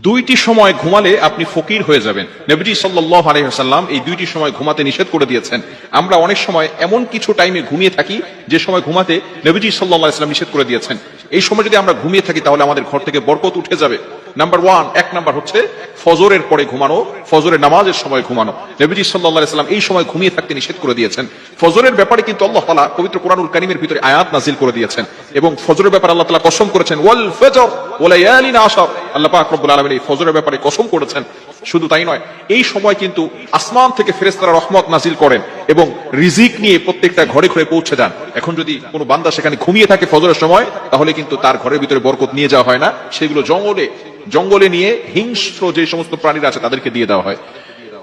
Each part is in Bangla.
দুইটি সময় ঘুমালে আপনি ফকির হয়ে যাবেন। নবীজি সাল্লাল্লাহু আলাইহি ওয়াসাল্লাম এই দুইটি সময় ঘুমাতে নিষেধ করে দিয়েছেন। আমরা অনেক সময় এমন কিছু টাইমে ঘুমিয়ে থাকি যে সময় ঘুমাতে নবীজি সাল্লাল্লাহু আলাইহি ওয়াসাল্লাম নিষেধ করে দিয়েছেন। এই সময় যদি আমরা ঘুমিয়ে থাকি তাহলে আমাদের ঘর থেকে বরকত উঠে যাবে। নাম্বার ওয়ান, এক নাম্বার হচ্ছে ফজরের পরে ঘুমানো, ফজরের নামাজের সময় ঘুমানো। নবীজি সাল্লাল্লাহু আলাইহি ওয়াসাল্লাম এই সময় ঘুমিয়ে থাকতে নিষেধ করে দিয়েছেন। ফজরের ব্যাপারে কিন্তু আল্লাহ তাআলা পবিত্র কোরআনুল কারীমের ভিতরে আয়াত নাযিল করে দিয়েছেন এবং ফজরের ব্যাপারে আল্লাহ তাআলা কসম করেছেন, ওয়াল ফজর ওয়া লায়ালিন আশর। আল্লাহ পাক রব্বুল আলামিন এই ফজরের ব্যাপারে কসম করেছেন। শুধু তাই নয়, এই সময় কিন্তু আসমান থেকে ফেরেশতারা রহমত নাযিল করেন এবং রিজিক নিয়ে প্রত্যেকটা ঘরে ঘরে পৌঁছে যান। এখন যদি কোনো বান্দা সেখানে ঘুমিয়ে থাকে ফজরের সময়, তাহলে কিন্তু তার ঘরের ভিতরে বরকত নিয়ে যাওয়া হয় না, সেগুলো জঙ্গলে নিয়ে হিংস্র যে সমস্ত প্রাণীরা আছে তাদেরকে দিয়ে দেওয়া হয়।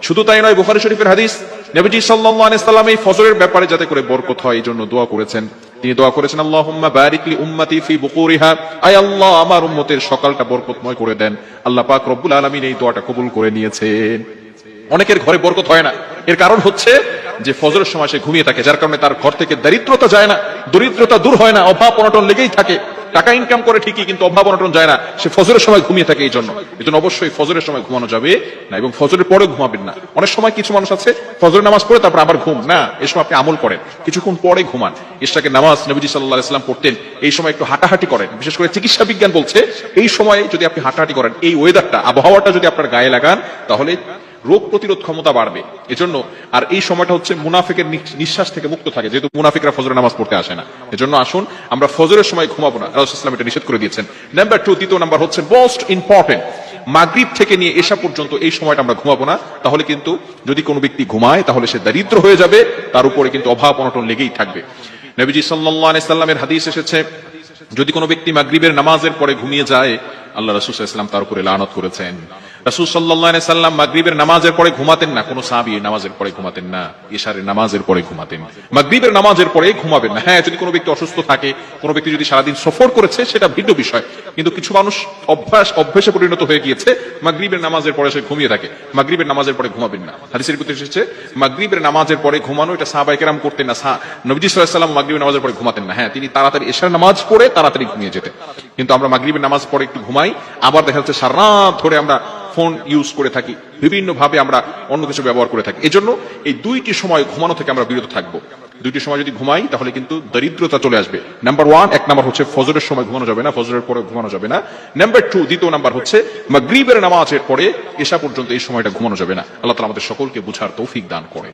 শুধু তাই নয়, বুখারী শরীফের হাদিস, নবীজি সাল্লাল্লাহু আলাইহি ওয়াসাল্লাম এই ফজরের ব্যাপারে যাতে করে বরকত হয় এই জন্য দোয়া করেছেন। তিনি দোয়া করেছেন, আল্লাহুম্মা বারিক লি উম্মতি ফি বুকুরিহা, আয় আল্লাহ আমার উম্মতের সকালটা বরকতময় করে দেন। আল্লাহ পাক রব্বুল আলামিন এই দোয়াটা কবুল করে নিয়েছেন। অনেকের ঘরে বরকত হয় না, এর কারণ হচ্ছে যে ফজরের সময় সে ঘুমিয়ে থাকে, যার কারণে তার ঘর থেকে দারিদ্রতা যায় না, দরিদ্রতা দূর হয় না, অভাব অনটন লেগেই থাকে। টাকা ইনকাম করে ঠিকই, কিন্তু অভাব অনটন যায় না, সে ফজরের সময় ঘুমিয়ে থাকে। এই জন্য অবশ্যই ফজরের সময় ঘুমানো যাবে না এবং ফজরের পরে ঘুমাবেন না। অনেক সময় কিছু মানুষ আছে ফজরের নামাজ পড়ে তারপর আবার ঘুম না, এই সময় আপনি আমল করেন, কিছুক্ষণ পরে ঘুমান। ইশরাকের নামাজ নবীজি সাল্লাল্লাহু আলাইহি ওয়াসাল্লাম পড়তেন, এই সময় একটু হাঁটাহাঁটি করেন। বিশেষ করে চিকিৎসা বিজ্ঞান বলছে এই সময় যদি আপনি হাঁটাহাঁটি করেন, এই ওয়েদারটা, আবহাওয়াটা যদি আপনার গায়ে লাগান, তাহলে রোগ প্রতিরোধ ক্ষমতা বাড়বে। এজন্য আর এই সময়টা হচ্ছে মুনাফিকের নিঃশ্বাস থেকে মুক্ত থাকে, যেহেতু মুনাফিকরা ফজরের নামাজ পড়তে আসে না। এজন্য আসুন আমরা ফজরের সময় ঘুমাবো না, রাসূলুল্লাহ সাল্লাল্লাহু আলাইহি ওয়াসাল্লাম এটা নিষেধ করে দিয়েছেন। নাম্বার টু, দ্বিতীয় নাম্বার হচ্ছে মোস্ট ইম্পর্টেন্ট, মাগরিব থেকে নিয়ে এশা পর্যন্ত এই সময়টা আমরা ঘুমাবো না। তাহলে কিন্তু যদি কোনো ব্যক্তি ঘুমায় তাহলে সে দারিদ্র হয়ে যাবে, তার উপরে কিন্তু অভাব অনটন লেগেই থাকবে। নবীজি সাল্লাল্লাহু আলাইহি ওয়াসাল্লামের হাদিস এসেছে, যদি কোনো ব্যক্তি মাগরিবের নামাজের পরে ঘুমিয়ে যায়, আল্লাহ রাসূল সাল্লাল্লাহু আলাইহি ওয়াসাল্লাম তার উপরে লানত করেছেন। রাসূল সাল্লাল্লাহু আলাইহি ওয়াসাল্লাম মাগরিবের নামাজের পরে ঘুমাতেন না, কোন সাহাবী নামাজের পরে ঘুমাতেন না, ইশারের নামাজের পরে ঘুমাতেন। মাগরিবের নামাজের পরে ঘুমাবেন না। হ্যাঁ, যদি কোনো ব্যক্তি অসুস্থ থাকে, কোনো ব্যক্তি যদি সারাদিন সফর করেছে, সেটা ভিন্ন বিষয়। কিন্তু কিছু মানুষ অভ্যাসে পরিণত হয়ে গিয়েছে, মাগরিবের নামাজের পরে সে ঘুমিয়ে থাকে। মাগরিবের নামাজের পরে ঘুমাবেন না। হাদিসের ভিতরে এসেছে মাগরিবের নামাজের পরে ঘুমানো, এটা সাহাবায়ে কেরাম করতেন না। নবীজি সাল্লাল্লাহু আলাইহি ওয়াসাল্লাম মাগরিবের নামাজের পরে ঘুমাতেন না। হ্যাঁ, তিনি তাড়াতাড়ি এশার নামাজ পড়ে তাড়াতাড়ি ঘুমিয়ে যেতেন। কিন্তু আমরা মাগরিবের নামাজ পড়ে একটু ঘুমাই, আবার দেখা যাচ্ছে সারা রাত ধরে আমরা ফোন ইউজ করে থাকি, বিভিন্ন ভাবে আমরা অন্য কিছু ব্যবহার করে থাকি। এজন্য এই দুইটি সময় ঘুমানো থেকে আমরা বিরত থাকবো। দুইটি সময় যদি ঘুমাই তাহলে কিন্তু দরিদ্রতা চলে আসবে। নাম্বার ওয়ান, এক নাম্বার হচ্ছে ফজরের সময় ঘুমানো যাবে না, ফজরের পরে ঘুমানো যাবে না। নাম্বার টু, দ্বিতীয় নাম্বার হচ্ছে মাগরিবের নামাজের পরে এশা পর্যন্ত এই সময়টা ঘুমানো যাবে না। আল্লাহ তাআলা আমাদের সকলকে বুঝার তৌফিক দান করে।